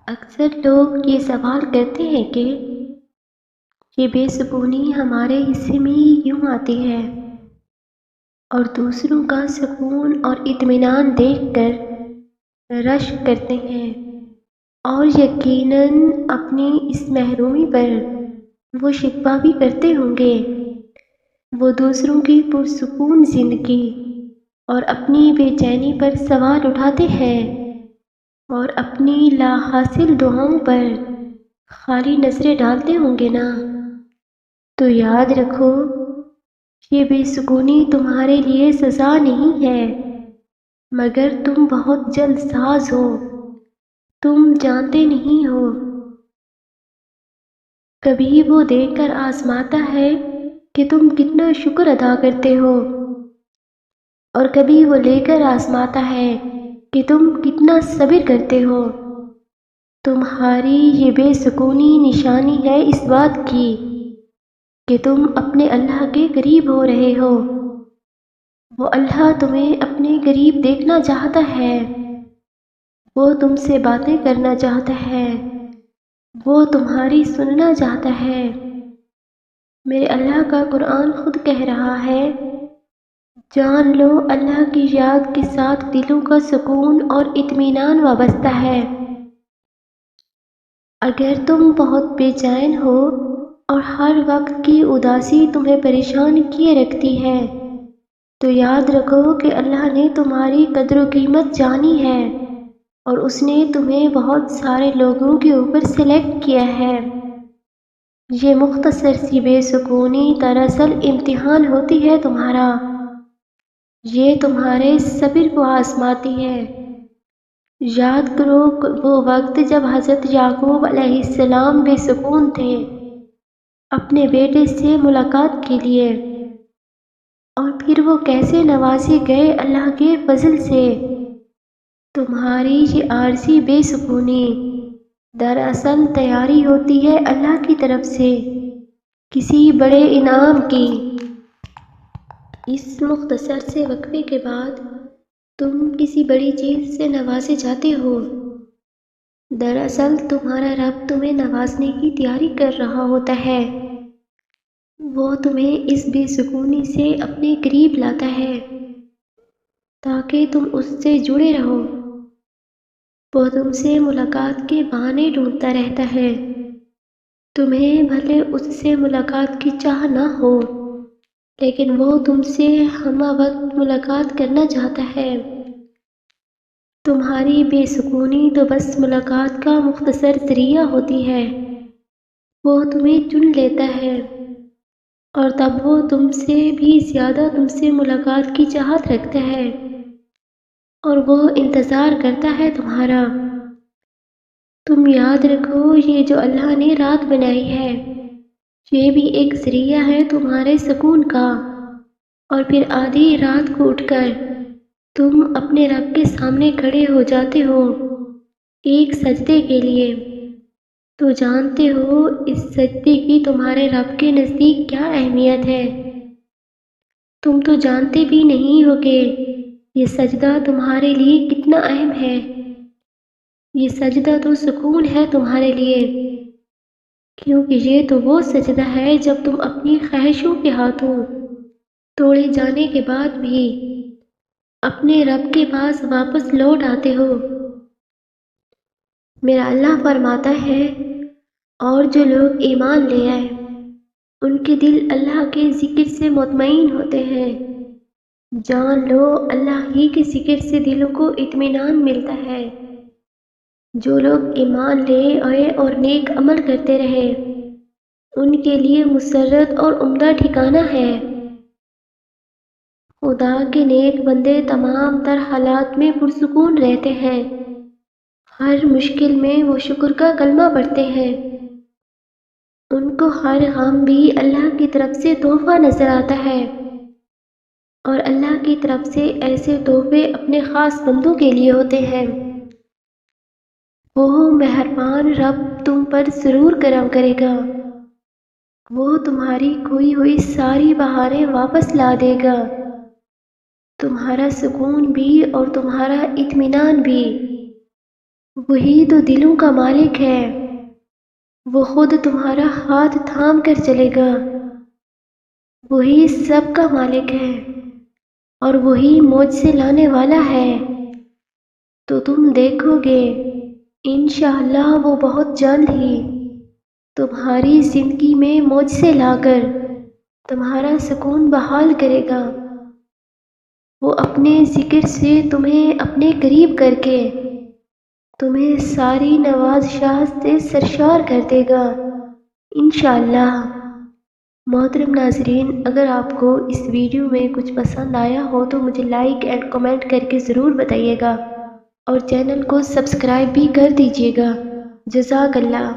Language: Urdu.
اکثر لوگ یہ سوال کرتے ہیں کہ یہ بے سکونی ہمارے حصے میں ہی کیوں آتی ہے، اور دوسروں کا سکون اور اطمینان دیکھ کر رشک کرتے ہیں، اور یقیناً اپنی اس محرومی پر وہ شکوہ بھی کرتے ہوں گے۔ وہ دوسروں کی پرسکون زندگی اور اپنی بے چینی پر سوال اٹھاتے ہیں، اور اپنی لا حاصل دعاؤں پر خالی نظریں ڈالتے ہوں گے نا۔ تو یاد رکھو، یہ بے سکونی تمہارے لیے سزا نہیں ہے، مگر تم بہت جلد ساز ہو، تم جانتے نہیں ہو۔ کبھی وہ دیکھ کر آزماتا ہے کہ تم کتنا شکر ادا کرتے ہو، اور کبھی وہ لے کر آزماتا ہے کہ تم کتنا صبر کرتے ہو۔ تمہاری یہ بے سکونی نشانی ہے اس بات کی کہ تم اپنے اللہ کے قریب ہو رہے ہو۔ وہ اللہ تمہیں اپنے قریب دیکھنا چاہتا ہے، وہ تم سے باتیں کرنا چاہتا ہے، وہ تمہاری سننا چاہتا ہے۔ میرے اللہ کا قرآن خود کہہ رہا ہے، جان لو اللہ کی یاد کے ساتھ دلوں کا سکون اور اطمینان وابستہ ہے۔ اگر تم بہت بے چین ہو اور ہر وقت کی اداسی تمہیں پریشان کیے رکھتی ہے، تو یاد رکھو کہ اللہ نے تمہاری قدر و قیمت جانی ہے، اور اس نے تمہیں بہت سارے لوگوں کے اوپر سلیکٹ کیا ہے۔ یہ مختصر سی بے سکونی دراصل امتحان ہوتی ہے تمہارا، یہ تمہارے صبر کو آزماتی ہے۔ یاد کرو وہ وقت جب حضرت یعقوب علیہ السلام بے سکون تھے اپنے بیٹے سے ملاقات کے لیے، اور پھر وہ کیسے نوازے گئے اللہ کے فضل سے۔ تمہاری یہ عارضی بے سکونی دراصل تیاری ہوتی ہے اللہ کی طرف سے کسی بڑے انعام کی۔ اس مختصر سے وقفے کے بعد تم کسی بڑی چیز سے نوازے جاتے ہو۔ دراصل تمہارا رب تمہیں نوازنے کی تیاری کر رہا ہوتا ہے، وہ تمہیں اس بے سکونی سے اپنے قریب لاتا ہے تاکہ تم اس سے جڑے رہو۔ وہ تم سے ملاقات کے بہانے ڈھونڈتا رہتا ہے، تمہیں بھلے اس سے ملاقات کی چاہ نہ ہو، لیکن وہ تم سے ہمہ وقت ملاقات کرنا چاہتا ہے۔ تمہاری بے سکونی تو بس ملاقات کا مختصر ذریعہ ہوتی ہے۔ وہ تمہیں چن لیتا ہے، اور تب وہ تم سے بھی زیادہ تم سے ملاقات کی چاہت رکھتا ہے، اور وہ انتظار کرتا ہے تمہارا۔ تم یاد رکھو، یہ جو اللہ نے رات بنائی ہے، یہ بھی ایک ذریعہ ہے تمہارے سکون کا، اور پھر آدھی رات کو اٹھ کر تم اپنے رب کے سامنے کھڑے ہو جاتے ہو ایک سجدے کے لیے۔ تو جانتے ہو اس سجدے کی تمہارے رب کے نزدیک کیا اہمیت ہے؟ تم تو جانتے بھی نہیں ہو کہ یہ سجدہ تمہارے لیے کتنا اہم ہے۔ یہ سجدہ تو سکون ہے تمہارے لیے، کیونکہ یہ تو وہ سجدہ ہے جب تم اپنی خواہشوں کے ہاتھوں توڑے جانے کے بعد بھی اپنے رب کے پاس واپس لوٹ آتے ہو۔ میرا اللہ فرماتا ہے، اور جو لوگ ایمان لے آئے ان کے دل اللہ کے ذکر سے مطمئن ہوتے ہیں۔ جان لو اللہ ہی کے ذکر سے دلوں کو اطمینان ملتا ہے۔ جو لوگ ایمان لے آئے اور نیک عمل کرتے رہے ان کے لیے مسرت اور عمدہ ٹھکانہ ہے۔ خدا کے نیک بندے تمام تر حالات میں پرسکون رہتے ہیں، ہر مشکل میں وہ شکر کا کلمہ پڑھتے ہیں۔ ان کو ہر غم بھی اللہ کی طرف سے تحفہ نظر آتا ہے، اور اللہ کی طرف سے ایسے تحفے اپنے خاص بندوں کے لیے ہوتے ہیں۔ وہ مہربان رب تم پر ضرور کرم کرے گا، وہ تمہاری کھوئی ہوئی ساری بہاریں واپس لا دے گا، تمہارا سکون بھی اور تمہارا اطمینان بھی۔ وہی تو دلوں کا مالک ہے، وہ خود تمہارا ہاتھ تھام کر چلے گا، وہی سب کا مالک ہے اور وہی مجھ سے لانے والا ہے، تو تم دیکھو گے انشاءاللہ وہ بہت جلد ہی تمہاری زندگی میں مجھ سے لا کر تمہارا سکون بحال کرے گا، وہ اپنے ذکر سے تمہیں اپنے قریب کر کے تمہیں ساری نوازشات سے سرشار کر دے گا انشاءاللہ۔ محترم ناظرین، اگر آپ کو اس ویڈیو میں کچھ پسند آیا ہو تو مجھے لائک اینڈ کمنٹ کر کے ضرور بتائیے گا اور چینل کو سبسکرائب بھی کر دیجیے گا۔ جزاک اللہ۔